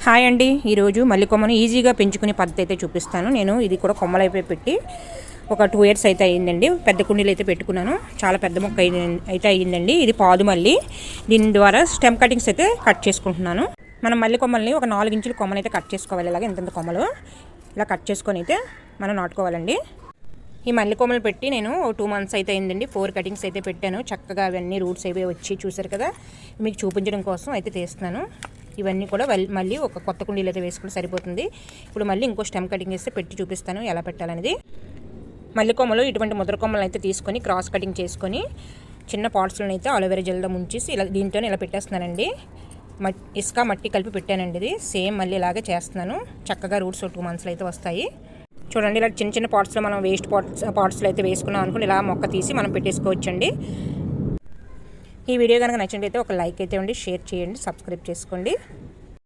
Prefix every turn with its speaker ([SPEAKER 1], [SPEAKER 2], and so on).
[SPEAKER 1] Hi అండి, ఈరోజు మల్లి కొమ్మను ఈజీగా పెంచుకునే పద్ధతి అయితే చూపిస్తాను. నేను ఇది కూడా కొమ్మలైపోయి పెట్టి ఒక 2 years అయితే అయ్యిందండి. పెద్ద కుండీలు అయితే పెట్టుకున్నాను. చాలా పెద్ద మొక్క అయితే అయ్యిందండి. ఇది పాదు మల్లి. దీని ద్వారా స్టెమ్ కటింగ్స్ అయితే కట్ చేసుకుంటున్నాను. మనం మల్లి కొమ్మల్ని ఒక 4 ఇంచుల కొమ్మను అయితే కట్ చేసుకోవాలి. ఇలాగ ఇంత కొమ్మలు ఇలా కట్ చేసుకొని అయితే మనం నాటుకోవాలండి. ఈ మల్లి కొమ్మలు పెట్టి నేను 2 months అయితే అయిందండి. 4 కటింగ్స్ అయితే పెట్టాను. చక్కగా అవన్నీ రూట్స్ అయిపోయి వచ్చి చూసారు కదా, మీకు చూపించడం కోసం అయితే తీస్తున్నాను. ఇవన్నీ కూడా మళ్ళీ ఒక కొత్త కుండీలు అయితే వేసుకుంటే సరిపోతుంది. ఇప్పుడు మళ్ళీ ఇంకో స్టెమ్ కటింగ్ చేస్తే పెట్టి చూపిస్తాను ఎలా పెట్టాలనేది. మల్లి కొమ్మలు ఇటువంటి ముద్ర కొమ్మలు అయితే తీసుకొని క్రాస్ కటింగ్ చేసుకొని చిన్న పాట్స్లను అయితే అలోవెరా జెల్లో ముంచేసి ఇలా దీంతో ఇలా పెట్టేస్తున్నానండి. ఇసుక మట్టి కలిపి పెట్టానండి. ఇది సేమ్ మళ్ళీ ఇలాగే చేస్తున్నాను. చక్కగా రూట్స్ 2 monthsలో అయితే వస్తాయి. చూడండి, ఇలా చిన్న చిన్న పాట్స్లో మనం వేస్ట్ పాట్స్లో అయితే వేసుకున్నాం అనుకుని ఇలా మొక్క తీసి మనం పెట్టేసుకోవచ్చండి. ఈ వీడియో కనుక నచ్చినట్లయితే ఒక లైక్ అయితే ఇవ్వండి, షేర్ చేయండి, సబ్స్క్రైబ్ చేసుకోండి.